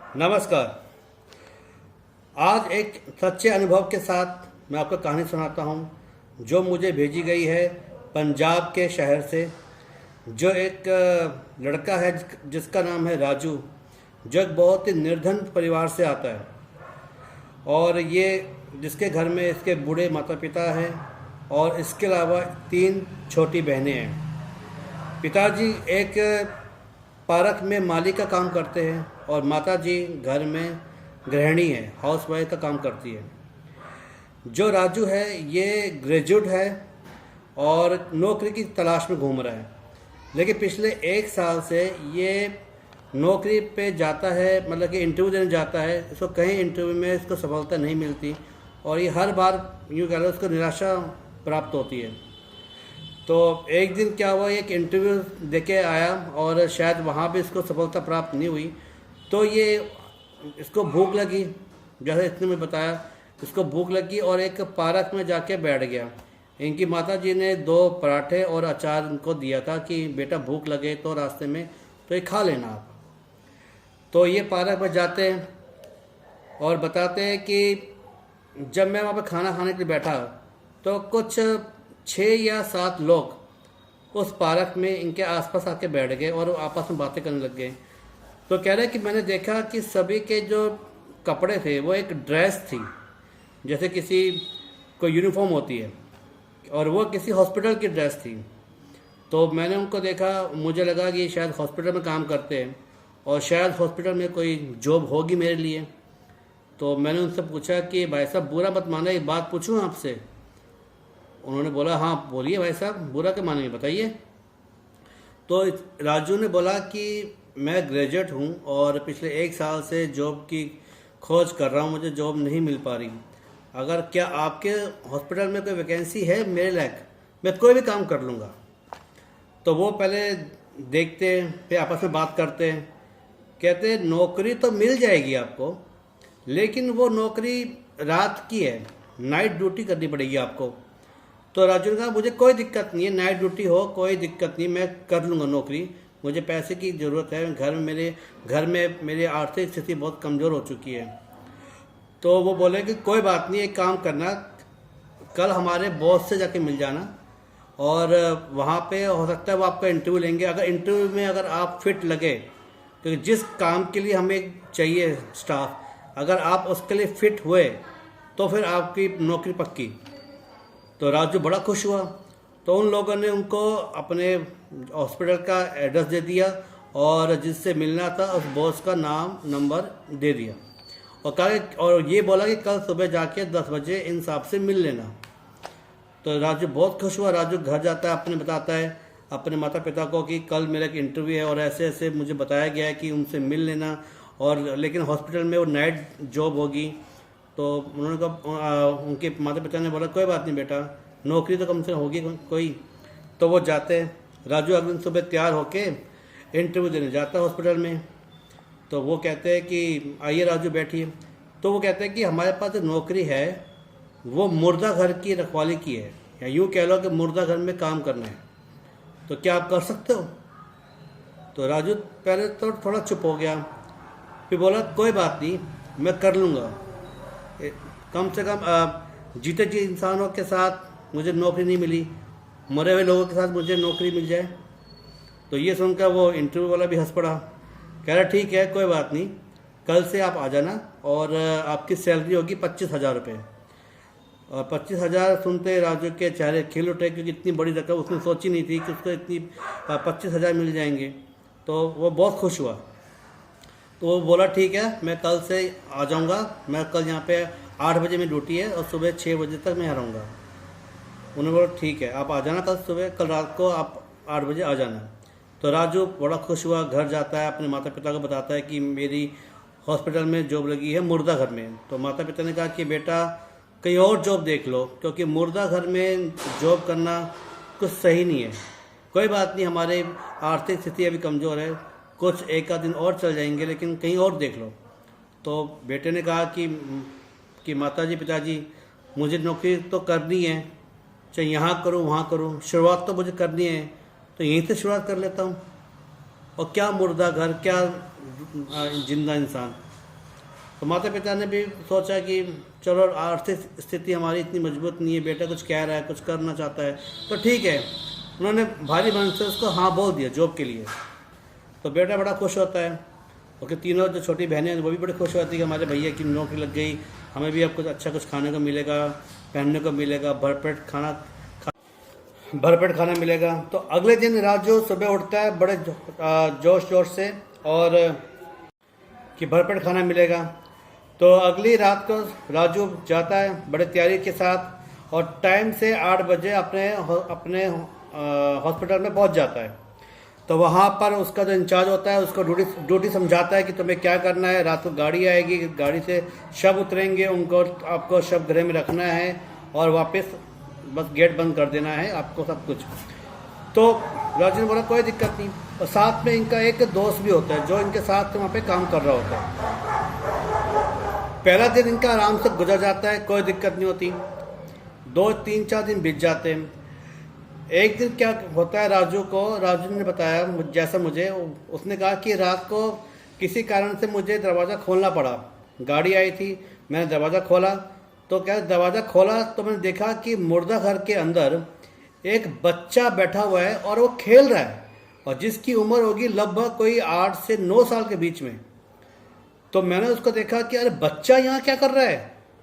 नमस्कार। आज एक सच्चे अनुभव के साथ मैं आपको कहानी सुनाता हूँ जो मुझे भेजी गई है पंजाब के शहर से। जो एक लड़का है जिसका नाम है राजू, जो एक बहुत ही निर्धन परिवार से आता है और ये जिसके घर में इसके बूढ़े माता पिता हैं और इसके अलावा 3 छोटी बहनें हैं। पिताजी एक पार्क में माली का काम करते हैं और माताजी घर में गृहिणी है, हाउसवाइफ का काम करती है। जो राजू है ये ग्रेजुएट है और नौकरी की तलाश में घूम रहा है, लेकिन पिछले 1 साल से ये नौकरी पे जाता है, मतलब कि इंटरव्यू देने जाता है। इसको कहीं इंटरव्यू में इसको सफलता नहीं मिलती और ये हर बार यूँ कह लो उसको निराशा प्राप्त होती है। तो एक दिन क्या हुआ, एक इंटरव्यू देके आया और शायद वहाँ पे इसको सफलता प्राप्त नहीं हुई। तो ये इसको भूख लगी, जैसे इसने मुझे बताया, इसको भूख लगी और एक पार्क में जाके बैठ गया। इनकी माता जी ने 2 पराठे और अचार इनको दिया था कि बेटा भूख लगे तो रास्ते में तो ये खा लेना आप। तो ये पार्क में जाते हैं और बताते हैं कि जब मैं वहाँ पे खाना खाने के लिए बैठा तो कुछ 6 या 7 लोग उस पार्क में इनके आसपास आके बैठ गए और आपस में बातें करने लग गए। तो कह रहे कि मैंने देखा कि सभी के जो कपड़े थे वो एक ड्रेस थी, जैसे किसी कोई यूनिफॉर्म होती है, और वो किसी हॉस्पिटल की ड्रेस थी। तो मैंने उनको देखा, मुझे लगा कि शायद हॉस्पिटल में काम करते हैं और शायद हॉस्पिटल में कोई जॉब होगी मेरे लिए। तो मैंने उनसे पूछा कि भाई साहब बुरा मत माना, एक बात पूछूं आपसे। उन्होंने बोला हाँ बोलिए भाई साहब, बुरा क्या मानेंगे बताइए। तो राजू ने बोला कि मैं ग्रेजुएट हूँ और पिछले 1 साल से जॉब की खोज कर रहा हूँ, मुझे जॉब नहीं मिल पा रही। अगर क्या आपके हॉस्पिटल में कोई वैकेंसी है मेरे लायक, मैं कोई भी काम कर लूँगा। तो वो पहले देखते फिर आपस में बात करते हैं, कहते नौकरी तो मिल जाएगी आपको, लेकिन वो नौकरी रात की है, नाइट ड्यूटी करनी पड़ेगी आपको। तो राजू ने कहा मुझे कोई दिक्कत नहीं है, नाइट ड्यूटी हो कोई दिक्कत नहीं, मैं कर लूँगा नौकरी, मुझे पैसे की ज़रूरत है, घर में मेरी आर्थिक स्थिति बहुत कमज़ोर हो चुकी है। तो वो बोले कि कोई बात नहीं, एक काम करना, कल हमारे बॉस से जाके मिल जाना और वहाँ पे हो सकता है वो आपका इंटरव्यू लेंगे। अगर इंटरव्यू में अगर आप फिट लगे, क्योंकि जिस काम के लिए हमें चाहिए स्टाफ, अगर आप उसके लिए फिट हुए तो फिर आपकी नौकरी पक्की। तो राजू बड़ा खुश हुआ। तो उन लोगों ने उनको अपने हॉस्पिटल का एड्रेस दे दिया और जिससे मिलना था उस बॉस का नाम नंबर दे दिया और कहा और ये बोला कि कल सुबह जाके 10 बजे इन साहब से मिल लेना। तो राजू बहुत खुश हुआ। राजू घर जाता है, अपने बताता है अपने माता पिता को कि कल मेरा एक इंटरव्यू है और ऐसे ऐसे मुझे बताया गया है कि उनसे मिल लेना, और लेकिन हॉस्पिटल में वो नाइट जॉब होगी। तो उन्होंने कहा, उनके माता पिता ने बोला कोई बात नहीं बेटा, नौकरी तो कम से कम होगी कोई। तो वो जाते हैं। राजू अगले दिन सुबह तैयार होके इंटरव्यू देने जाता है हॉस्पिटल में। तो वो कहते हैं कि आइए राजू बैठिए। तो वो कहते हैं कि हमारे पास जो नौकरी है वो मुर्दा घर की रखवाली की है, या यूँ कह लो कि मुर्दा घर में काम करना है, तो क्या आप कर सकते हो। तो राजू पहले तो थोड़ा चुप हो गया, फिर बोला कोई बात नहीं, मैं कर लूँगा, कम से कम जीते जी इंसानों के साथ मुझे नौकरी नहीं मिली, मरे हुए लोगों के साथ मुझे नौकरी मिल जाए। तो ये सुनकर वो इंटरव्यू वाला भी हंस पड़ा, कह रहा ठीक है कोई बात नहीं, कल से आप आ जाना और आपकी सैलरी होगी 25,000 रुपये। और 25,000 सुनते राजू के चेहरे खिल उठे, क्योंकि इतनी बड़ी रकम उसने सोची नहीं थी कि उसको इतनी 25,000 मिल जाएंगे। तो वो बहुत खुश हुआ। तो वो बोला ठीक है मैं कल से आ जाऊंगा, मैं कल यहाँ पे 8 बजे में ड्यूटी है और सुबह 6 बजे तक मैं यहाँ रहूँगा। उन्होंने बोला ठीक है आप आ जाना कल सुबह, कल रात को आप 8 बजे आ जाना। तो राजू बड़ा खुश हुआ, घर जाता है, अपने माता पिता को बताता है कि मेरी हॉस्पिटल में जॉब लगी है मुर्दा घर में। तो माता पिता ने कहा कि बेटा कहीं और जॉब देख लो, क्योंकि मुर्दा घर में जॉब करना कुछ सही नहीं है। कोई बात नहीं, हमारे आर्थिक स्थिति अभी कमज़ोर है, कुछ 1 आध दिन और चल जाएंगे, लेकिन कहीं और देख लो। तो बेटे ने कहा कि माताजी पिताजी मुझे नौकरी तो करनी है, चाहे यहाँ करूँ वहाँ करूँ, शुरुआत तो मुझे करनी है, तो यहीं से शुरुआत कर लेता हूँ। और क्या मुर्दा घर, क्या जिंदा इंसान, तो माता पिता ने भी सोचा कि चलो आर्थिक स्थिति हमारी इतनी मजबूत नहीं है, बेटा कुछ कह रहा है, कुछ करना चाहता है तो ठीक है। उन्होंने भारी मन से उसको हाँ बोल दिया जॉब के लिए। तो बेटा बड़ा खुश होता है, क्योंकि तीनों जो छोटी बहनें हैं वो भी बड़ी खुश होती है कि हमारे भैया की नौकरी लग गई, हमें भी अब कुछ अच्छा कुछ खाने को मिलेगा, पहनने को मिलेगा, भरपेट खाना मिलेगा। तो अगले दिन राजू सुबह उठता है बड़े जोश जोश से और कि भरपेट खाना मिलेगा। तो अगली रात को राजू जाता है बड़े तैयारी के साथ और टाइम से 8 बजे अपने हॉस्पिटल में पहुंच जाता है। तो वहाँ पर उसका जो इंचार्ज होता है उसको ड्यूटी समझाता है कि तुम्हें क्या करना है। रात को गाड़ी आएगी, गाड़ी से शव उतरेंगे, उनको आपको शव गृह में रखना है और वापस बस गेट बंद कर देना है आपको सब कुछ। तो राजू ने बोला कोई दिक्कत नहीं। और साथ में इनका एक दोस्त भी होता है जो इनके साथ वहाँ पे काम कर रहा होता है। पहला दिन इनका आराम से गुजर जाता है, कोई दिक्कत नहीं होती। 2, 3, 4 दिन बीत जाते हैं। एक दिन क्या होता है राजू ने बताया जैसा मुझे, उसने कहा कि रात को किसी कारण से मुझे दरवाज़ा खोलना पड़ा। गाड़ी आई थी, मैंने दरवाज़ा खोला तो क्या दरवाज़ा खोला तो मैंने देखा कि मुर्दा घर के अंदर एक बच्चा बैठा हुआ है और वो खेल रहा है, और जिसकी उम्र होगी लगभग कोई 8 से 9 साल के बीच में। तो मैंने उसको देखा कि अरे बच्चा यहाँ क्या कर रहा है।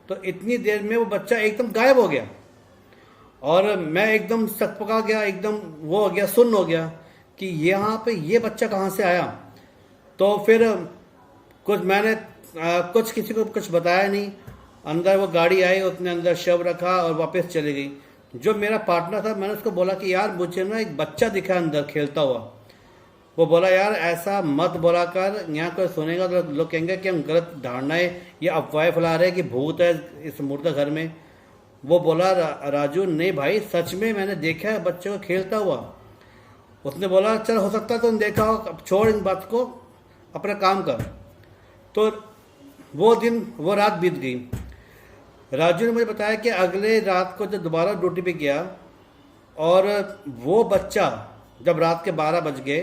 तो इतनी देर में वो बच्चा एकदम गायब हो गया और मैं एकदम सकपका गया, एकदम वो हो गया, सुन्न हो गया कि यहाँ पे ये बच्चा कहाँ से आया। तो फिर मैंने कुछ किसी को कुछ बताया नहीं। अंदर वो गाड़ी आई, उसने अंदर शव रखा और वापस चली गई। जो मेरा पार्टनर था मैंने उसको बोला कि यार मुझे ना एक बच्चा दिखा अंदर खेलता हुआ। वो बोला यार ऐसा मत बोला कर, यहाँ कोई सुनेगा तो लोग कहेंगे कि हम गलत धारणाएं या अफवाहें फैला रहे हैं कि भूत है इस मुर्दा घर में। वो बोला राजू नहीं भाई सच में मैंने देखा है बच्चे को खेलता हुआ। उसने बोला चल हो सकता है तुम देखा हो, अब छोड़ इन बात को, अपना काम कर। तो वो रात बीत गई। राजू ने मुझे बताया कि अगले रात को जब दोबारा ड्यूटी पे गया और वो बच्चा जब रात के 12 बज गए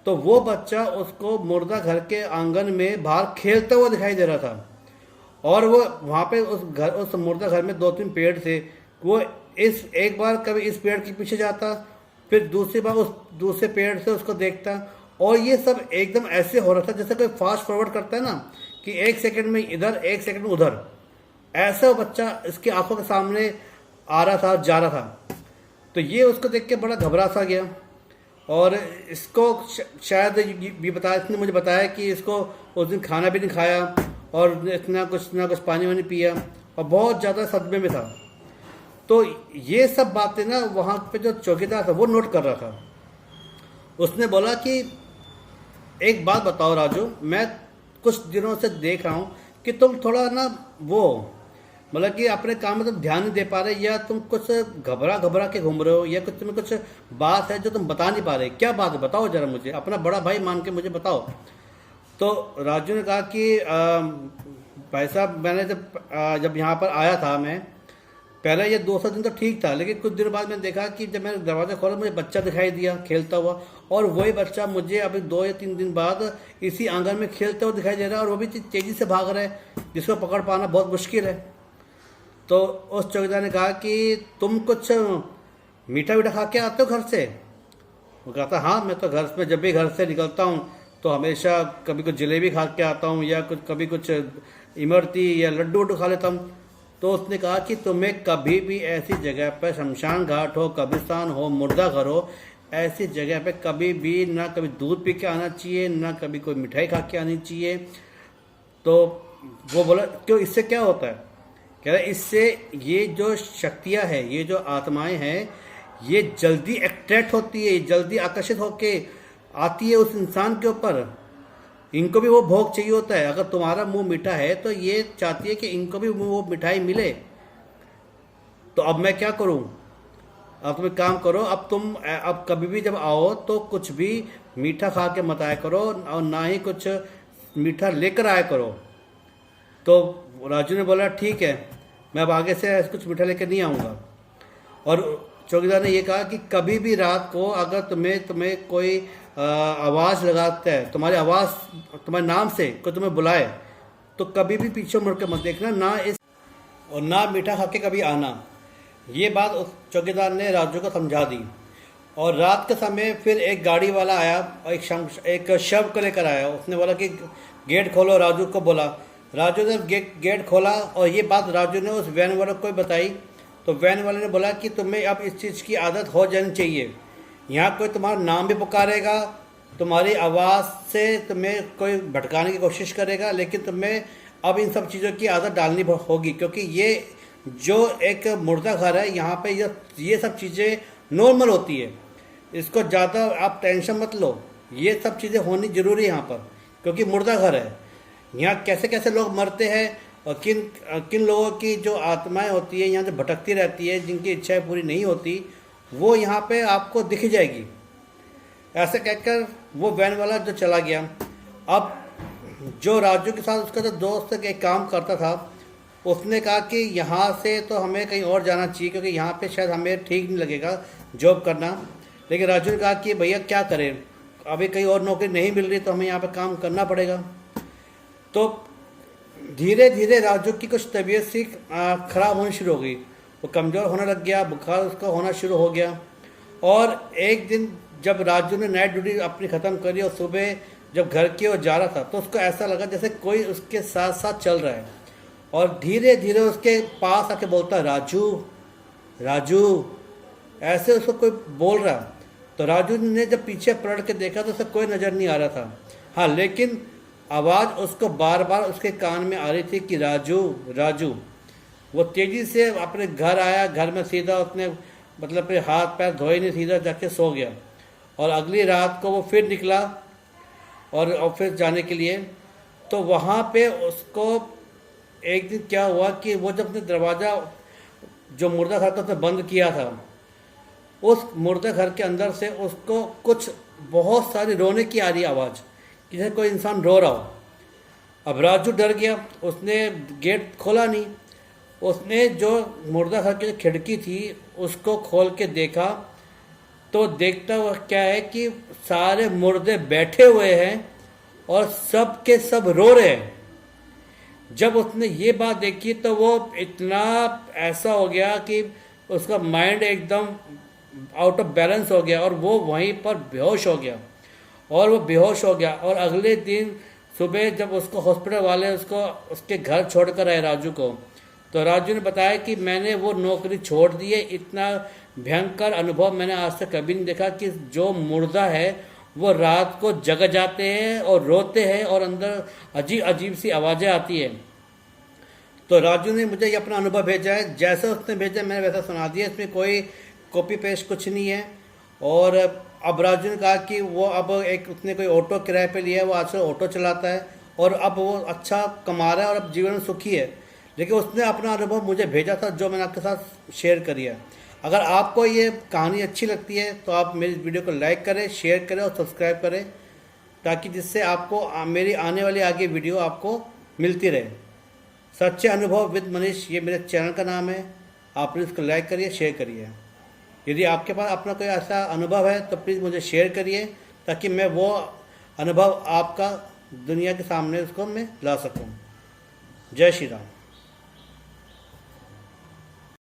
तो वो बच्चा उसको मुर्दा घर के आंगन में बाहर खेलता हुआ दिखाई दे रहा था। और वो वहाँ पे उस मुर्दा घर में 2-3 पेड़ थे। वो एक बार कभी इस पेड़ के पीछे जाता, फिर दूसरी बार उस दूसरे पेड़ से उसको देखता, और ये सब एकदम ऐसे हो रहा था जैसे कोई फास्ट फॉरवर्ड करता है ना कि 1 सेकंड में इधर 1 सेकंड में उधर। ऐसा वो बच्चा इसकी आंखों के सामने आ रहा था, जा रहा था। तो ये उसको देख के बड़ा घबरा सा गया और इसको शायद भी बताया, इसने मुझे बताया कि इसको उस दिन खाना भी नहीं खाया और इतना कुछ पानी वानी पिया और बहुत ज़्यादा सदमे में था। तो ये सब बातें ना वहाँ पे जो चौकीदार था वो नोट कर रहा था। उसने बोला कि एक बात बताओ राजू, मैं कुछ दिनों से देख रहा हूँ कि तुम थोड़ा ना वो मतलब कि अपने काम में तुम ध्यान नहीं दे पा रहे, या तुम कुछ घबरा के घूम रहे हो, या कुछ तुम्हें कुछ बात है जो तुम बता नहीं पा रहे। क्या बात है बताओ जरा, मुझे अपना बड़ा भाई मान के मुझे बताओ। तो राजू ने कहा कि भाई साहब मैंने जब यहाँ पर आया था, मैं पहले ये 200 दिन तो ठीक था, लेकिन कुछ दिनों बाद मैंने देखा कि जब मैंने दरवाज़ा खोला मुझे बच्चा दिखाई दिया खेलता हुआ, और वही बच्चा मुझे अभी 2 या 3 दिन बाद इसी आंगन में खेलता हुआ दिखाई दे रहा है, और वो भी तेज़ी से भाग रहा है जिसको पकड़ पाना बहुत मुश्किल है। तो उस चौकीदार ने कहा कि तुम कुछ मीठा वीठा खा के आते हो घर से। वो कहता हाँ मैं तो घर में जब भी घर से निकलता हूँ तो हमेशा कभी कुछ जलेबी खा के आता हूँ, या कभी कुछ इमरती या लड्डू वड्डू खा लेता हूँ। तो उसने कहा कि तुम्हें कभी भी ऐसी जगह पर शमशान घाट हो, कब्रिस्तान हो, मुर्दा घर हो, ऐसी जगह पे कभी भी ना कभी दूध पी के आना चाहिए, ना कभी कोई मिठाई खा के आनी चाहिए। तो वो बोला क्यों, इससे क्या होता है? कह रहा इससे ये जो शक्तियाँ हैं, ये जो आत्माएं हैं, ये जल्दी अट्रैक्ट होती है, जल्दी आकर्षित होके आती है उस इंसान के ऊपर। इनको भी वो भोग चाहिए होता है। अगर तुम्हारा मुंह मीठा है तो ये चाहती है कि इनको भी वो मिठाई मिले। तो अब मैं क्या करूं? अब तुम एक काम करो, अब कभी भी जब आओ तो कुछ भी मीठा खा के मत आया करो, और ना ही कुछ मीठा लेकर आया करो। तो राजू ने बोला ठीक है, मैं अब आगे से कुछ मीठा लेकर नहीं आऊँगा। और चौकीदार ने ये कहा कि कभी भी रात को अगर तुम्हें कोई आवाज़ लगाता है, तुम्हारी आवाज़ तुम्हारे नाम से कोई तुम्हें बुलाए, तो कभी भी पीछे मुड़ के मत देखना, ना इस और ना मीठा खा के कभी आना। ये बात उस चौकीदार ने राजू को समझा दी। और रात के समय फिर एक गाड़ी वाला आया और एक शव को लेकर आया। उसने बोला कि गेट खोलो, राजू को बोला। राजू ने गेट खोला और ये बात राजू ने उस वैन वाले को बताई। तो वैन वाले ने बोला कि तुम्हें अब इस चीज़ की आदत हो जानी चाहिए। यहाँ कोई तुम्हारा नाम भी पुकारेगा, तुम्हारी आवाज़ से तुम्हें कोई भटकाने की कोशिश करेगा, लेकिन तुम्हें अब इन सब चीज़ों की आदत डालनी होगी, क्योंकि ये जो एक मुर्दा घर है यहाँ पे ये सब चीज़ें नॉर्मल होती है। इसको ज़्यादा आप टेंशन मत लो, ये सब चीज़ें होनी ज़रूरी है यहाँ पर, क्योंकि मुर्दा घर है। यहाँ कैसे कैसे लोग मरते हैं और किन किन लोगों की जो आत्माएं होती है यहाँ से भटकती रहती है, जिनकी इच्छाएं पूरी नहीं होती, वो यहाँ पे आपको दिख जाएगी। ऐसे कहकर वो वैन वाला जो चला गया। अब जो राजू के साथ उसका जो दोस्त एक काम करता था, उसने कहा कि यहाँ से तो हमें कहीं और जाना चाहिए, क्योंकि यहाँ पे शायद हमें ठीक नहीं लगेगा जॉब करना। लेकिन राजू ने कहा कि भैया क्या करें, अभी कहीं और नौकरी नहीं मिल रही तो हमें यहाँ पे काम करना पड़ेगा। तो धीरे धीरे राजू की कुछ तबीयत सी खराब होनी शुरू हो गई। वो कमज़ोर होने लग गया, बुखार उसका होना शुरू हो गया। और एक दिन जब राजू ने नाइट ड्यूटी अपनी ख़त्म करी और सुबह जब घर की ओर जा रहा था, तो उसको ऐसा लगा जैसे कोई उसके साथ साथ चल रहा है। और धीरे धीरे उसके पास आके बोलता है, राजू राजू, ऐसे उसको कोई बोल रहा। तो राजू ने जब पीछे पलट के देखा तो उसे कोई नज़र नहीं आ रहा था। हाँ, लेकिन आवाज़ उसको बार बार उसके कान में आ रही थी कि राजू राजू। वो तेज़ी से अपने घर आया। घर में सीधा उसने मतलब फिर हाथ पैर धोए नहीं, सीधा जाके सो गया। और अगली रात को वो फिर निकला और ऑफिस जाने के लिए। तो वहाँ पे उसको एक दिन क्या हुआ कि वो जब अपने दरवाज़ा जो मुर्दा घर का उसने बंद किया था, उस मुर्दा घर के अंदर से उसको कुछ बहुत सारी रोने की आ रही आवाज़, जैसे कोई इंसान रो रहा हो। अब राजू डर गया, उसने गेट खोला नहीं। उसने जो मुर्दा घर की जो खिड़की थी उसको खोल के देखा, तो देखता हुआ क्या है कि सारे मुर्दे बैठे हुए हैं और सब के सब रो रहे हैं। जब उसने ये बात देखी तो वो इतना ऐसा हो गया कि उसका माइंड एकदम आउट ऑफ बैलेंस हो गया और वो वहीं पर बेहोश हो गया। और अगले दिन सुबह जब उसको हॉस्पिटल वाले उसको उसके घर छोड़कर आए राजू को, तो राजू ने बताया कि मैंने वो नौकरी छोड़ दी है। इतना भयंकर अनुभव मैंने आज तक कभी नहीं देखा कि जो मुर्दा है वो रात को जग जाते हैं और रोते हैं और अंदर अजीब अजीब सी आवाज़ें आती है। तो राजू ने मुझे ये अपना अनुभव भेजा है, जैसे उसने भेजा मैंने वैसा सुना दिया। इसमें कोई कॉपी पेस्ट कुछ नहीं है। और अब राजू ने कहा कि वो अब उसने कोई ऑटो किराए पे लिया है, वो आजकल ऑटो चलाता है और अब वो अच्छा कमा रहा है और अब जीवन में सुखी है। लेकिन उसने अपना अनुभव मुझे भेजा था, जो मैंने आपके साथ शेयर करी है। अगर आपको ये कहानी अच्छी लगती है तो आप मेरी वीडियो को लाइक करें, शेयर करें और सब्सक्राइब करें, ताकि जिससे आपको मेरी आने वाली आगे वीडियो आपको मिलती रहे। सच्चे अनुभव विद मनीष, ये मेरे चैनल का नाम है। आप प्लीज़ इसको लाइक करिए, शेयर करिए। यदि आपके पास अपना कोई ऐसा अनुभव है तो प्लीज़ मुझे शेयर करिए, ताकि मैं वो अनुभव आपका दुनिया के सामने उसको मैं ला सकूं। जय श्री राम।